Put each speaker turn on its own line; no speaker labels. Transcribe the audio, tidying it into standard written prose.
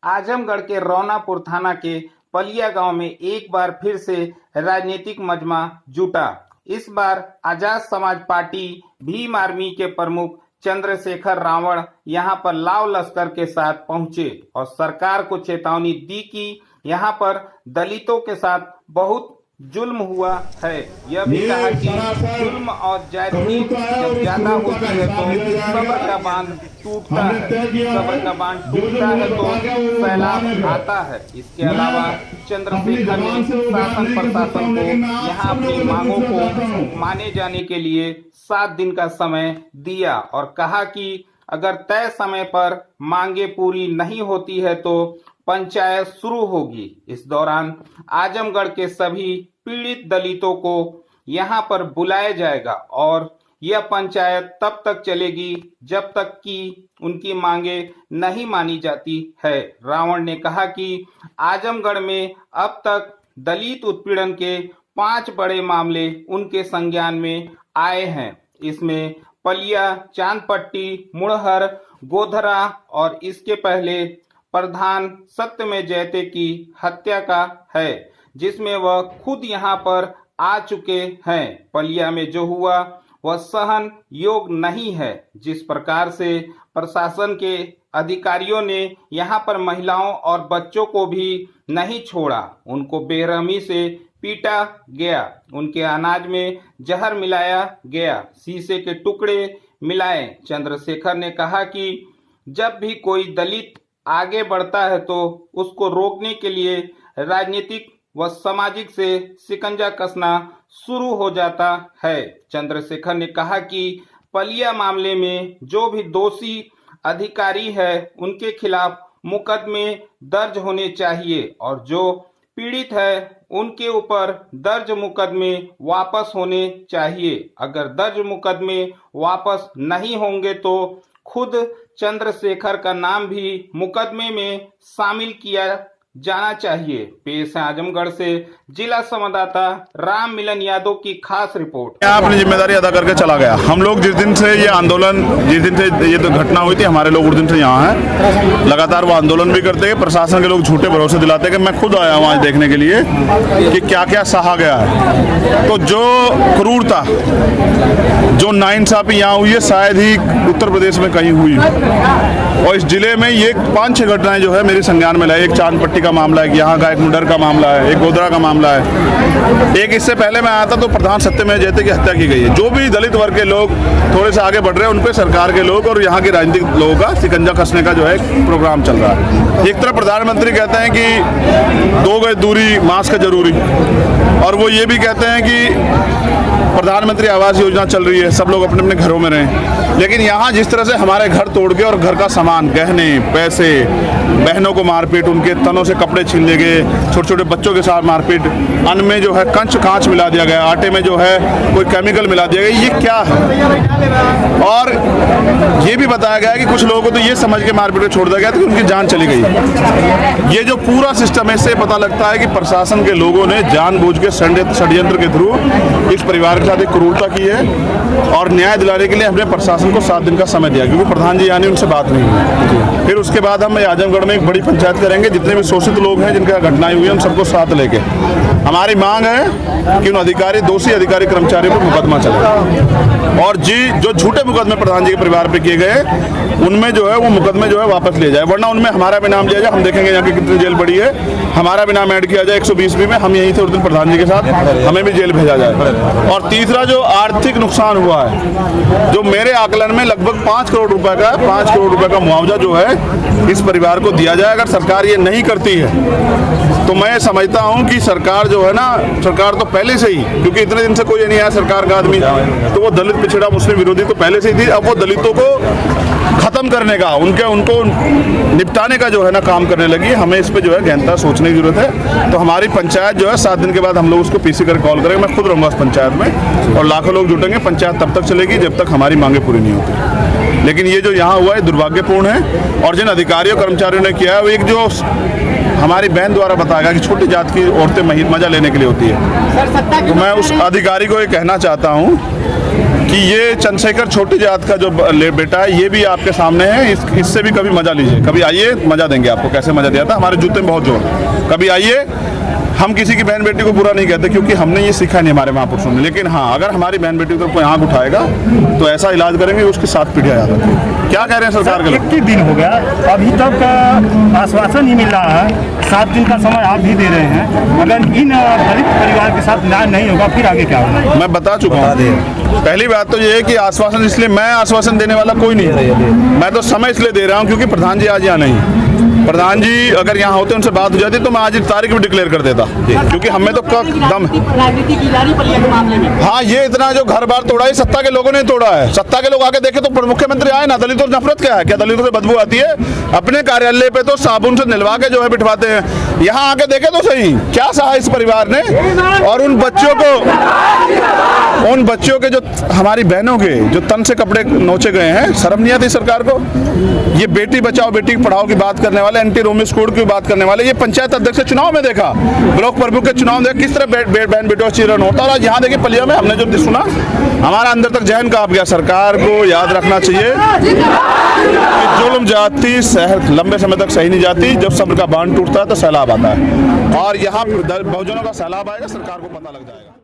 आजमगढ़ के रौनापुर थाना के पलिया गांव में एक बार फिर से राजनीतिक मजमा जुटा। इस बार आजाद समाज पार्टी भीम आर्मी के प्रमुख चंद्रशेखर रावण यहां पर लाव लश्कर के साथ पहुंचे और सरकार को चेतावनी दी कि यहां पर दलितों के साथ बहुत जुल्म हुआ है। यह भी कहा कि जुल्म और ज्यादती जब ज्यादा होती है तो सब्र का बांध टूटता है, सब्र का बांध टूटता है तो सैलाब आता है। इसके अलावा चंद्रशेखर ने शासन प्रशासन को यहाँ अपनी मांगों को माने जाने के लिए 7 दिन का समय दिया और कहा कि अगर तय समय पर मांगे पूरी नहीं होती है तो पंचायत शुरू होगी। इस दौरान आजमगढ़ के सभी पीड़ित दलितों को यहां पर बुलाया जाएगा और यह पंचायत तब तक चलेगी जब तक कि उनकी मांगे नहीं मानी जाती है। रावण ने कहा कि आजमगढ़ में अब तक दलित उत्पीड़न के 5 बड़े मामले उनके संज्ञान में आए हैं। इसमें पलिया, चांदपट्टी, मुड़हर, गोधरा और इसके पहले प्रधान सत्यमेव जयते की हत्या का है, जिसमें वह खुद यहां पर आ चुके हैं। पलिया में जो हुआ वह सहन योग्य नहीं है। जिस प्रकार से प्रशासन के अधिकारियों ने यहां पर महिलाओं और बच्चों को भी नहीं छोड़ा, उनको बेरहमी से पीटा गया, उनके अनाज में जहर मिलाया गया, शीशे के टुकड़े मिलाए। चंद्रशेखर ने कहा कि जब भी कोई दलित आगे बढ़ता है तो उसको रोकने के लिए राजनीतिक व सामाजिक से शिकंजा कसना शुरू हो जाता है। चंद्रशेखर ने कहा कि पलिया मामले में जो भी दोषी अधिकारी है उनके खिलाफ मुकदमे दर्ज होने चाहिए और जो पीड़ित है उनके ऊपर दर्ज मुकदमे वापस होने चाहिए। अगर दर्ज मुकदमे वापस नहीं होंगे तो खुद चंद्रशेखर का नाम भी मुकदमे में शामिल किया जाना चाहिए। पेश है आजमगढ़ से जिला संवाददाता राम मिलन यादव की खास रिपोर्ट।
अपनी जिम्मेदारी अदा करके चला गया। हम लोग जिस दिन से ये आंदोलन, जिस दिन से ये घटना हुई थी, हमारे लोग उस दिन से यहाँ हैं। लगातार वो आंदोलन भी करते हैं। प्रशासन के लोग झूठे भरोसे दिलाते हैं कि मैं खुद आया हूँ आज देखने के लिए कि क्या क्या सहा गया है। तो जो क्रूरता, जो नाइंसाफी यहाँ हुई है शायद ही उत्तर प्रदेश में कहीं हुई और इस जिले में ये 5-6 घटनाएं जो है मेरे संज्ञान में लाई। एक चांदपट्टी का मामला है, यहाँ का एक मुडर का मामला है, एक गोधरा का मामला है। एक इससे पहले मैं आया था तो प्रधान सत्यमेव जयते की हत्या की गई है। जो भी दलित वर्ग के लोग थोड़े से आगे बढ़ रहे हैं उन पे सरकार के लोग और यहाँ के राजनीतिक लोगों का शिकंजा कसने का जो है प्रोग्राम चल रहा है। एक तरफ प्रधानमंत्री कहते हैं कि 2 गज दूरी, मास्क जरूरी, और वो ये भी कहते हैं कि प्रधानमंत्री आवास योजना चल रही है, सब लोग अपने अपने घरों में रहें। लेकिन यहाँ जिस तरह से हमारे घर तोड़ के और घर का सामान, गहने, पैसे, बहनों को मारपीट, उनके तनों से कपड़े छीन ले गए, छोटे छोटे बच्चों के साथ मारपीट, अन्न में जो है कांच मिला दिया गया, आटे में जो है कोई केमिकल मिला दिया गया, ये क्या है? और ये भी बताया गया है कि कुछ लोगों को तो ये समझ के मारपीट छोड़ दिया गया था कि उनकी जान चली गई। ये जो पूरा सिस्टम है, इससे पता लगता है कि प्रशासन के लोगों ने जानबूझ के षड्यंत्र के थ्रू इस परिवार के साथ एक क्रूरता की है और न्याय दिलाने के लिए हमने प्रशासन को 7 दिन का समय दिया, क्योंकि प्रधान जी यानी उनसे बात नहीं हुई। फिर उसके बाद हम आजमगढ़ में एक बड़ी पंचायत करेंगे। जितने भी शोषित लोग हैं, जिनका घटनाएं हुई हैं, हम सबको साथ लेके हमारी मांग है कि उन दोषी अधिकारी कर्मचारियों पर मुकदमा चले और जो झूठे मुकदमे प्रधान जी के परिवार पे किए गए उनमें जो है वो मुकदमे जो है वापस ले जाए, वरना उनमें हमारा भी नाम लिया जाए। हम देखेंगे यहाँ की कितनी जेल बड़ी है, हमारा भी नाम ऐड किया जाए 120 में, हम यहीं थे उस दिन प्रधान जी के साथ, हमें भी जेल भेजा जाए। और तीसरा जो आर्थिक नुकसान हुआ है, जो मेरे आकलन में लगभग 5 करोड़ रुपए का मुआवजा जो है इस परिवार को दिया जाए। अगर सरकार ये नहीं करती है तो मैं समझता हूं कि सरकार जो है ना, सरकार तो पहले से ही, क्योंकि इतने दिन से कोई नहीं आया सरकार का आदमी, तो वो दलित पिछड़ा मुस्लिम विरोधी तो पहले से ही थी। अब वो दलितों को खत्म करने का, उनको निपटाने का जो है ना काम करने लगी। हमें इस पे जो है गहनता सोचने की जरूरत है। तो हमारी पंचायत जो है 7 दिन के बाद हम लोग उसको पीसी कर कॉल करेंगे। मैं खुद रहूँगा उस पंचायत में और लाखों लोग जुटेंगे। पंचायत तब तक चलेगी जब तक हमारी मांगे पूरी नहीं होती। लेकिन ये जो यहाँ हुआ है दुर्भाग्यपूर्ण है और जिन अधिकारियों कर्मचारियों ने किया है, वो एक जो हमारी बहन द्वारा बताया गया कि छोटी जात की औरतें मजा लेने के लिए होती है, तो मैं उस अधिकारी को ये कहना चाहता हूँ कि ये चंद्रशेखर छोटी जात का जो बेटा है ये भी आपके सामने है, इससे भी कभी मजा लीजिए, कभी आइए मजा देंगे आपको। कैसे मजा दिया था, हमारे जूते में बहुत जोर, कभी आइए। हम किसी की बहन बेटी को बुरा नहीं कहते क्योंकि हमने ये सीखा नहीं हमारे महापुरुषों ने, लेकिन हाँ अगर हमारी बहन बेटी को कोई आँख उठाएगा तो ऐसा इलाज करेंगे उसके साथ पीढ़ियाँ याद रखेंगे। क्या कह रहे हैं सरकार के लोग?
21 दिन हो गया, अभी तक आश्वासन नहीं मिल रहा है। 7 दिन का समय आप भी दे रहे हैं, अगर इन दलित परिवार के साथ न्याय नहीं होगा फिर आगे क्या होगा?
मैं बता चुका हूँ। पहली बात तो ये है कि आश्वासन, इसलिए मैं आश्वासन देने वाला कोई नहीं है, मैं तो समय इसलिए दे रहा हूँ क्योंकि प्रधान जी आज यहाँ नहीं। प्रधान जी अगर यहाँ होते उनसे बात हो जाती तो मैं आज की तारीख भी डिक्लेयर कर देता, क्योंकि हमें तो दम। हाँ, ये इतना जो घर बार तोड़ा है सत्ता के लोगों ने तोड़ा है। सत्ता के लोग आके देखे तो मुख्यमंत्री आए ना, दलितों से नफरत क्या है? क्या दलितों से बदबू आती है? अपने कार्यालय पे तो साबुन से निलवा के जो है बिठवाते हैं, यहाँ आके देखे तो सही क्या सहा इस परिवार ने। और उन बच्चों के जो हमारी बहनों के जो तन से कपड़े नोचे गए हैं, शर्म नहीं आती सरकार को? ये बेटी बचाओ बेटी पढ़ाओ की बात करने वाले, एंटी रोमियोस कोड की बात करने वाले, ये पंचायत अध्यक्ष चुनाव में देखा, ब्लॉक प्रमुख के चुनाव में देखा किस तरह बहन बेटों का चिरण होता है। और यहाँ देखिए पलिया में हमने जो सुना, हमारा अंदर तक जहन कांप गया। सरकार को याद रखना चाहिए कि जुल्म जाति लंबे समय तक सही नहीं जाती, जब सब्र का बांध टूटता है तो सैलाब आता है, और यहाँ बहुजनों का सैलाब आएगा, सरकार को पता लग जाएगा।